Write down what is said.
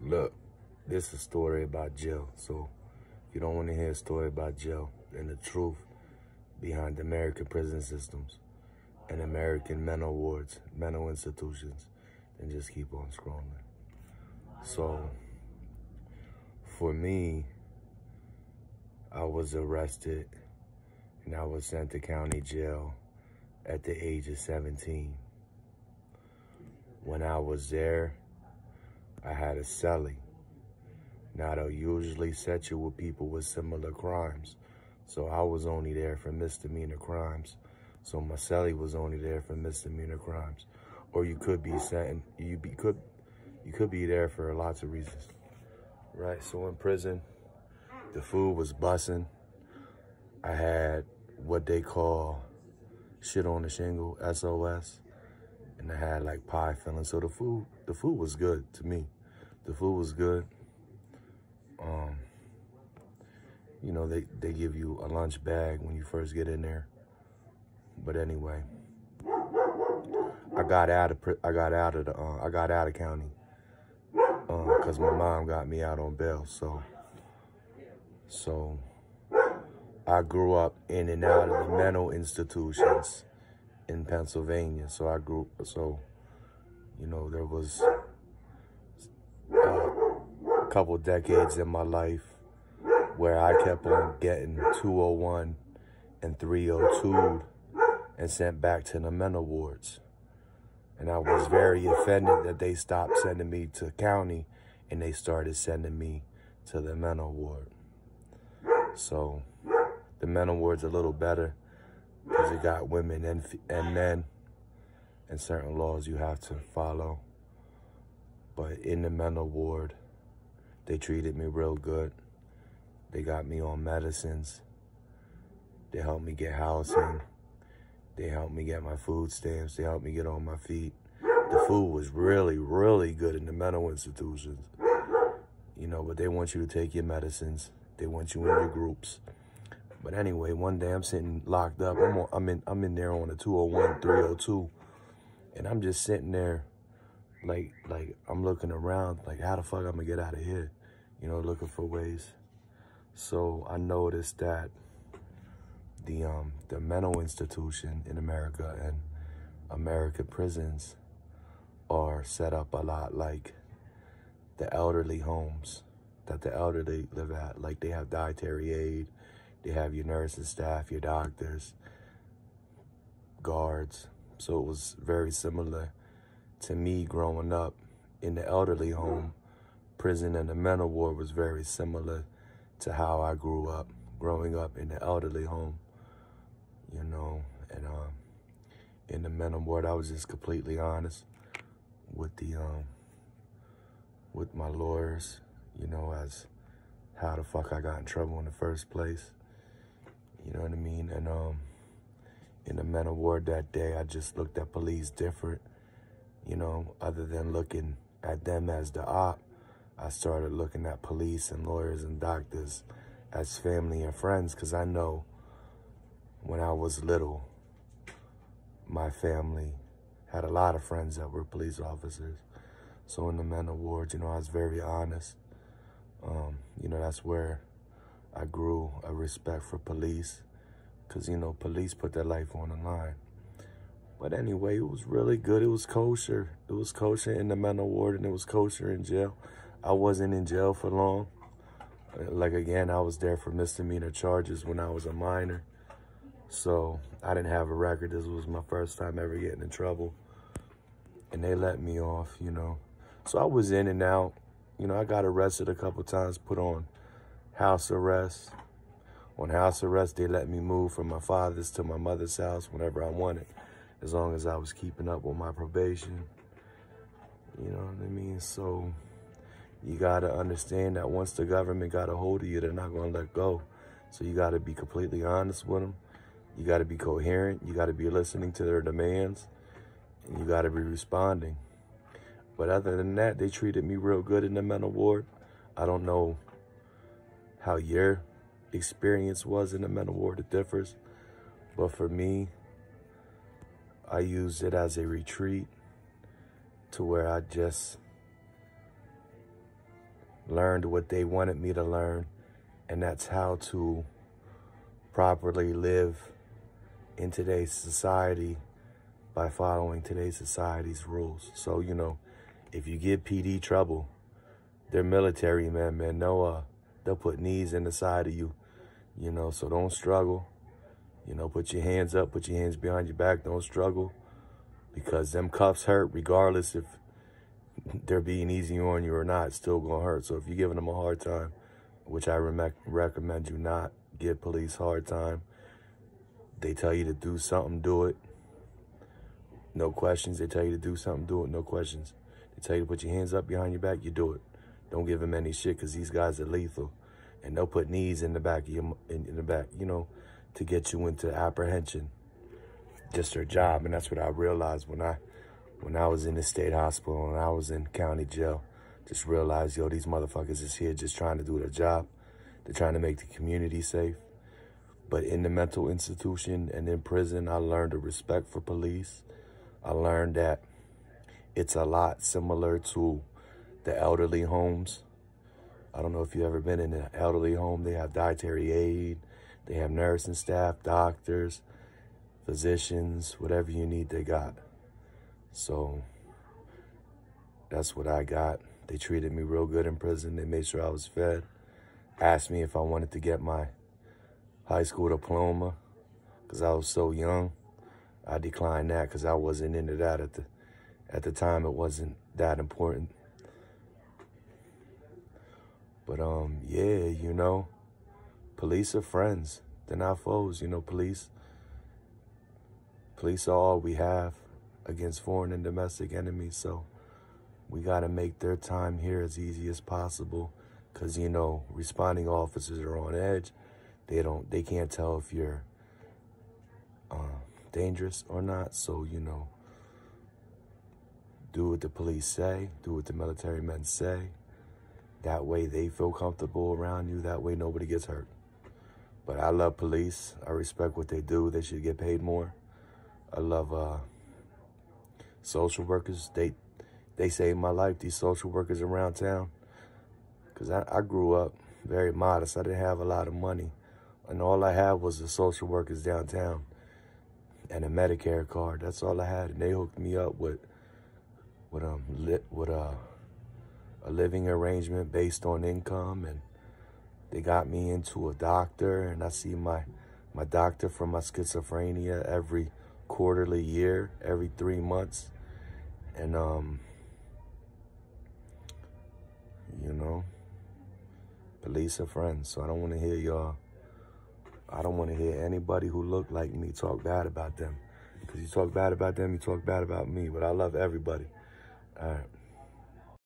Look, this is a story about jail. So if you don't want to hear a story about jail and the truth behind American prison systems and American mental wards, mental institutions, then just keep on scrolling. So for me, I was arrested and I was sent to county jail at the age of 17. When I was there, I had a cellie. Now, they'll usually set you with people with similar crimes. So I was only there for misdemeanor crimes. So my cellie was only there for misdemeanor crimes. Or you could be sent, you could be there for lots of reasons, right? So in prison, the food was bussin'. I had what they call shit on the shingle, SOS. And I had like pie filling. So the food was good to me. The food was good. You know, they give you a lunch bag when you first get in there. But anyway, I got out of county because my mom got me out on bail. So I grew up in and out of the mental institutions in Pennsylvania. So you know, there was a couple decades in my life where I kept on getting 201 and 302 and sent back to the mental wards. And I was very offended that they stopped sending me to county and they started sending me to the mental ward. So the mental ward's a little better because it got women and men and certain laws you have to follow. But in the mental ward, they treated me real good. They got me on medicines. They helped me get housing. They helped me get my food stamps. They helped me get on my feet. The food was really, really good in the mental institutions. You know, but they want you to take your medicines. They want you in your groups. But anyway, one day I'm sitting locked up. I'm in there on a 201, 302. And I'm just sitting there like I'm looking around like, how the fuck I'm gonna get out of here? You know, looking for ways. So I noticed that the mental institution in America and American prisons are set up a lot like the elderly homes that the elderly live at. Like they have dietary aid, they have your nurses, staff, your doctors, guards. So it was very similar to me growing up in the elderly home. Prison and the mental ward was very similar to how I grew up, growing up in the elderly home, you know. And in the mental ward, I was just completely honest with with my lawyers, you know, as how the fuck I got in trouble in the first place. You know what I mean? And in the mental ward that day, I just looked at police different, you know, other than looking at them as the op. I started looking at police and lawyers and doctors as family and friends, because I know when I was little, my family had a lot of friends that were police officers. So in the mental ward, you know, I was very honest. You know, that's where I grew a respect for police, because, you know, police put their life on the line. But anyway, it was really good. It was kosher. It was kosher in the mental ward, and it was kosher in jail. I wasn't in jail for long. Like, again, I was there for misdemeanor charges when I was a minor. So I didn't have a record. This was my first time ever getting in trouble. And they let me off, you know. So I was in and out. You know, I got arrested a couple times, put on house arrest. On house arrest, they let me move from my father's to my mother's house whenever I wanted, as long as I was keeping up with my probation. You know what I mean? So you got to understand that once the government got a hold of you, they're not going to let go. So you got to be completely honest with them. You got to be coherent. You got to be listening to their demands. And you got to be responding. But other than that, they treated me real good in the mental ward. I don't know how your experience was in the mental ward. It differs. But for me, I used it as a retreat to where I just learned what they wanted me to learn, and that's how to properly live in today's society by following today's society's rules. So, you know, if you give PD trouble, they're military men, man. No, they'll put knees in the side of you, you know, so don't struggle. You know, put your hands up, put your hands behind your back, don't struggle, because them cuffs hurt regardless if they're being easy on you or not, it's still gonna hurt. So if you're giving them a hard time, which I recommend you not give police hard time, they tell you to do something, do it. No questions. They tell you to do something, do it. No questions. They tell you to put your hands up behind your back, you do it. Don't give them any shit, because these guys are lethal. And they'll put knees in the back of your, in the back, you know, to get you into apprehension. Just their job. And that's what I realized when I was in the state hospital and I was in county jail. Just realized, yo, these motherfuckers is here just trying to do their job. They're trying to make the community safe. But in the mental institution and in prison, I learned a respect for police. I learned that it's a lot similar to the elderly homes. I don't know if you've ever been in an elderly home. They have dietary aid. They have nursing staff, doctors, physicians, whatever you need, they got. So that's what I got. They treated me real good in prison. They made sure I was fed. Asked me if I wanted to get my high school diploma because I was so young. I declined that because I wasn't into that at the time. It wasn't that important. But yeah, you know, police are friends. They're not foes. You know, police are all we have against foreign and domestic enemies. So we got to make their time here as easy as possible, because, you know, responding officers are on edge. They can't tell if you're dangerous or not. So, you know, do what the police say, do what the military men say. That way they feel comfortable around you. That way nobody gets hurt. But I love police. I respect what they do. They should get paid more. I love social workers. They saved my life, these social workers around town. Because I grew up very modest. I didn't have a lot of money. And all I had was the social workers downtown and a Medicare card. That's all I had. And they hooked me up with a living arrangement based on income. And they got me into a doctor. And I see my doctor for my schizophrenia every quarterly year, every 3 months. And, you know, police are friends. So I don't want to hear I don't want to hear anybody who look like me talk bad about them. Because you talk bad about them, you talk bad about me. But I love everybody. All right.